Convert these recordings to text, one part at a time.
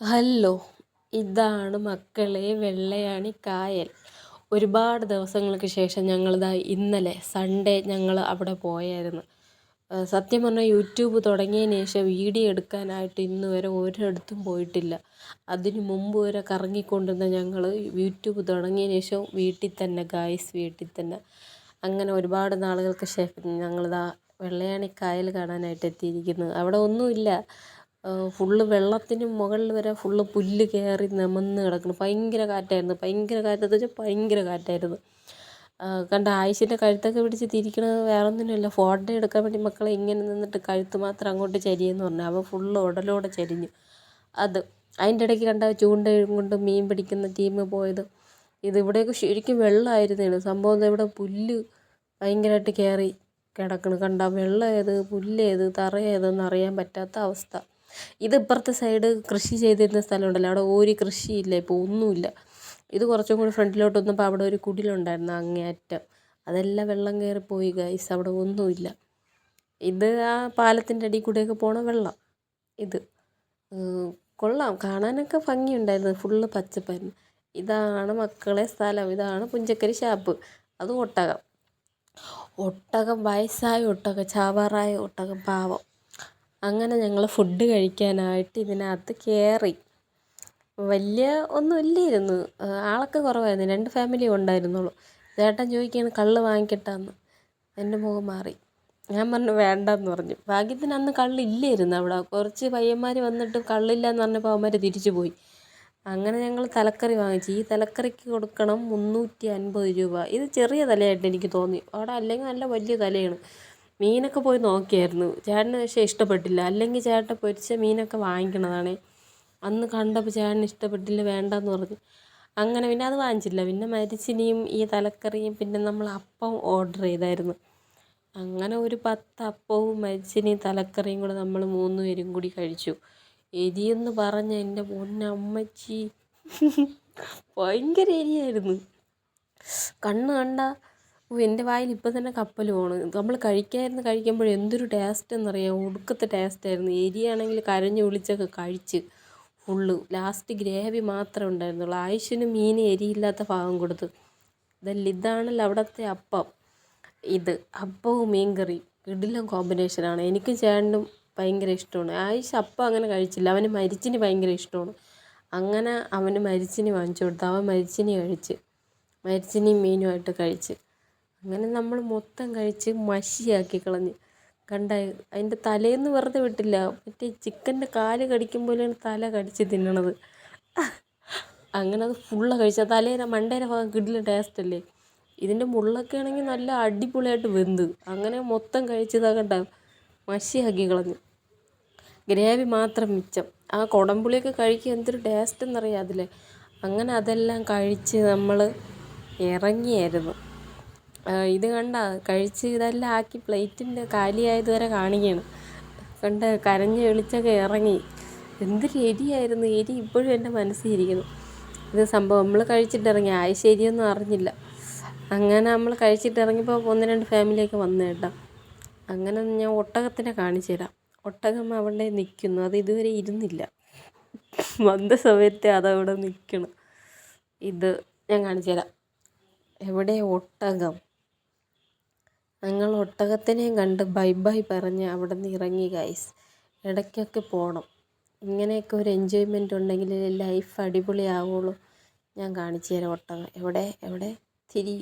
Hello, ഇതാണ് മക്കളെ വെള്ളയാണി കായൽ. ഒരുപാട് ദിവസങ്ങൾക്ക് ശേഷം ഞങ്ങളിതാ ഇന്നലെ സൺഡേ ഞങ്ങൾ അവിടെ പോയായിരുന്നു. സത്യം പറഞ്ഞാൽ യൂട്യൂബ് തുടങ്ങിയതിന് ശേഷം വീഡിയോ എടുക്കാനായിട്ട് ഇന്ന് വരെ ഒരിടത്തും പോയിട്ടില്ല. അതിന് മുമ്പ് വരെ കറങ്ങിക്കൊണ്ടിരുന്ന ഞങ്ങൾ യൂട്യൂബ് തുടങ്ങിയതിന് ശേഷം വീട്ടിൽ തന്നെ വീട്ടിൽ തന്നെ. അങ്ങനെ ഒരുപാട് നാളുകൾക്ക് ശേഷം ഞങ്ങളിതാ വെള്ളയാണി കായൽ കാണാനായിട്ട് എത്തിയിരിക്കുന്നു. അവിടെ ഒന്നുമില്ല, ഫുള്ള് വെള്ളത്തിന് മുകളിൽ വരെ ഫുള്ള് പുല്ല് കയറി നിമന്ന് കിടക്കുന്നു. ഭയങ്കര കാറ്റായിരുന്നു. ഭയങ്കര കാറ്റായിരുന്നു. കണ്ട ആയിഷിൻ്റെ കഴുത്തൊക്കെ പിടിച്ച് തിരിക്കണത് വേറെ ഒന്നിനുമല്ല, ഫോട്ടോ എടുക്കാൻ വേണ്ടി മക്കളെ ഇങ്ങനെ നിന്നിട്ട് കഴുത്ത് മാത്രം അങ്ങോട്ട് ചരിയെന്ന് പറഞ്ഞു. അവൻ ഫുള്ള് ഉടലോടെ ചരിഞ്ഞു. അതിൻ്റെ ഇടയ്ക്ക് കണ്ട ചൂണ്ടയും കൊണ്ട് മീൻ പിടിക്കുന്ന ടീം പോയത്. ഇവിടെയൊക്കെ ശരിക്കും വെള്ളമായിരുന്നേണ് സംഭവം. ഇവിടെ പുല്ല് ഭയങ്കരമായിട്ട് കയറി കിടക്കണം. കണ്ട വെള്ളം ഏത് പുല്ലേത് തറ ഏതെന്ന് അറിയാൻ പറ്റാത്ത അവസ്ഥ. ഇപ്പുറത്തെ സൈഡ് കൃഷി ചെയ്തിരുന്ന സ്ഥലമുണ്ടല്ലോ, അവിടെ ഒരു കൃഷിയില്ല, ഇപ്പോൾ ഒന്നുമില്ല. ഇത് കുറച്ചും കൂടി ഫ്രണ്ടിലോട്ട് വന്നപ്പോൾ അവിടെ ഒരു കുടിലുണ്ടായിരുന്നു അങ്ങേയറ്റം. അതെല്ലാം വെള്ളം കയറിപ്പോയി ഗൈസ്, അവിടെ ഒന്നുമില്ല. ആ പാലത്തിൻ്റെ അടിയിൽ കൂടെയൊക്കെ പോണ വെള്ളം. കൊള്ളാം, കാണാനൊക്കെ ഭംഗിയുണ്ടായിരുന്നു, ഫുള്ള് പച്ചപ്പായിരുന്നു. ഇതാണ് മക്കളെ സ്ഥലം. ഇതാണ് പുഞ്ചക്കരി ഷാപ്പ്. അത് ഒട്ടകം വയസ്സായ ഒട്ടകം, ചാവാറായ ഒട്ടകം, പാവം. അങ്ങനെ ഞങ്ങൾ ഫുഡ് കഴിക്കാനായിട്ട് ഇതിനകത്ത് കയറി. വലിയ ഒന്നും ഇല്ലായിരുന്നു, ആളൊക്കെ കുറവായിരുന്നു. 2 ഫാമിലി ഉണ്ടായിരുന്നുള്ളൂ. ചേട്ടൻ ചോദിക്കുകയാണ് കള്ള് വാങ്ങിക്കട്ടാന്ന്. എൻ്റെ മുഖം മാറി. ഞാൻ പറഞ്ഞു വേണ്ടെന്ന് പറഞ്ഞു. ഭാഗ്യത്തിന് അന്ന് കള്ളില്ലായിരുന്നു അവിടെ. കുറച്ച് പയ്യന്മാർ വന്നിട്ട് കള്ളില്ലാന്ന് പറഞ്ഞപ്പോൾ അവന്മാർ തിരിച്ചു പോയി. അങ്ങനെ ഞങ്ങൾ തലക്കറി വാങ്ങിച്ചു. ഈ തലക്കറിക്ക് കൊടുക്കണം 350 രൂപ. ഇത് ചെറിയ തലയായിട്ട് എനിക്ക് തോന്നി. അവിടെ അല്ലെങ്കിൽ നല്ല വലിയ തലയാണ്. മീനൊക്കെ പോയി നോക്കിയായിരുന്നു ചേട്ടന്, പക്ഷേ ഇഷ്ടപ്പെട്ടില്ല. അല്ലെങ്കിൽ ചേട്ടൻ പൊരിച്ച മീനൊക്കെ വാങ്ങിക്കണതാണ്. അന്ന് കണ്ടപ്പോൾ ചേട്ടന് ഇഷ്ടപ്പെട്ടില്ല, വേണ്ടെന്ന് പറഞ്ഞു. അങ്ങനെ പിന്നെ അത് വാങ്ങിച്ചില്ല. പിന്നെ മരിച്ചിനിയും ഈ തലക്കറിയും പിന്നെ നമ്മൾ അപ്പം ഓർഡർ ചെയ്തായിരുന്നു. അങ്ങനെ ഒരു 10 അപ്പവും മരിച്ചിനിയും തലക്കറിയും കൂടെ നമ്മൾ 3 പേരും കൂടി കഴിച്ചു. എരിയെന്ന് പറഞ്ഞ എൻ്റെ പൊന്നമ്മച്ചി, ഭയങ്കര എരിയായിരുന്നു. കണ്ണ് കണ്ട എൻ്റെ വായിൽ ഇപ്പം തന്നെ കപ്പൽ പോണ്. നമ്മൾ കഴിക്കുമ്പോൾ എന്തൊരു ടേസ്റ്റ് എന്നറിയാം, ഒടുക്കത്തെ ടേസ്റ്റായിരുന്നു. എരിയാണെങ്കിൽ കരഞ്ഞു വിളിച്ചൊക്കെ കഴിച്ച് ഫുള്ള്. ലാസ്റ്റ് ഗ്രേവി മാത്രമേ ഉണ്ടായിരുന്നുള്ളൂ. ആയിഷിന് മീൻ എരിയില്ലാത്ത ഭാഗം കൊടുത്തു. ഇതാണല്ലോ അവിടുത്തെ അപ്പം. അപ്പവും മീൻകറി കിടിലൻ കോമ്പിനേഷനാണ്. എനിക്കും ചേട്ടനും ഭയങ്കര ഇഷ്ടമാണ്. ആയിഷ് അപ്പം അങ്ങനെ കഴിച്ചില്ല, അവന് മരിച്ചിനി ഭയങ്കര ഇഷ്ടമാണ്. അങ്ങനെ അവന് മരിച്ചിനി വാങ്ങിച്ചു കൊടുത്തു. അവൻ മരിച്ചിനി കഴിച്ച്, മരിച്ചിനിയും മീനുമായിട്ട് കഴിച്ച്. അങ്ങനെ നമ്മൾ മൊത്തം കഴിച്ച് മഷിയാക്കി കളഞ്ഞ്. അതിൻ്റെ തലേന്ന് വെറുതെ വിട്ടില്ല, മറ്റേ ചിക്കൻ്റെ കാല് കടിക്കുമ്പോഴാണ് തല കടിച്ച് തിന്നണത്. അങ്ങനെ അത് ഫുള്ള് കഴിച്ച മണ്ടേരെ ഭാഗം കിടില ടേസ്റ്റ് അല്ലേ. ഇതിൻ്റെ മുള്ളൊക്കെ ആണെങ്കിൽ നല്ല അടിപൊളിയായിട്ട് വെന്ത്. അങ്ങനെ മൊത്തം കഴിച്ചതാ മഷിയാക്കി കളഞ്ഞു. ഗ്രേവി മാത്രം മിച്ചം. ആ കുടംപുളിയൊക്കെ കഴിക്കുക എന്തൊരു ടേസ്റ്റ് എന്നറിയാം അതിലെ. അങ്ങനെ അതെല്ലാം കഴിച്ച് നമ്മൾ ഇറങ്ങിയായിരുന്നു. കഴിച്ച് ഇതെല്ലാം ആക്കി പ്ലേറ്റിൻ്റെ കാലിയായത് വരെ കാണിക്കുകയാണ്. കരഞ്ഞ് വിളിച്ചൊക്കെ ഇറങ്ങി. എന്തൊരു എരിയായിരുന്നു. എരി ഇപ്പോഴും എൻ്റെ മനസ്സിൽ ഇരിക്കുന്നു. സംഭവം നമ്മൾ കഴിച്ചിട്ടിറങ്ങി. ശരിയൊന്നും അറിഞ്ഞില്ല. അങ്ങനെ നമ്മൾ കഴിച്ചിട്ടിറങ്ങിയപ്പോൾ 1-2 ഫാമിലിയൊക്കെ വന്നു കേട്ടോ. അങ്ങനെ ഞാൻ ഒട്ടകത്തിനെ കാണിച്ചു തരാം. ഒട്ടകം അവിടെ നിൽക്കുന്നു. അത് ഇതുവരെ ഇരുന്നില്ല, വന്ന സമയത്തെ അതവിടെ നിൽക്കണം. ഞാൻ കാണിച്ചു തരാം. എവിടെ ഒട്ടകം? ഞങ്ങൾ ഒട്ടകത്തിനെയും കണ്ട് ബൈ ബൈ പറഞ്ഞ് അവിടെ നിന്ന് ഇറങ്ങി ഗൈസ്. ഇടയ്ക്കൊക്കെ പോകണം. ഇങ്ങനെയൊക്കെ ഒരു എൻജോയ്മെൻ്റ് ഉണ്ടെങ്കിൽ ലൈഫ് അടിപൊളിയാവുള്ളൂ. ഞാൻ കാണിച്ചു തരാം ഒട്ടകം. എവിടെ തിരി.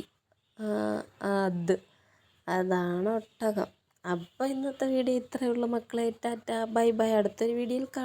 അതാണ് ഒട്ടകം. അപ്പോൾ ഇന്നത്തെ വീഡിയോ ഇത്രയേ ഉള്ളൂ മക്കളെ. Tata bye bye. അടുത്തൊരു വീഡിയോയിൽ കാണാം.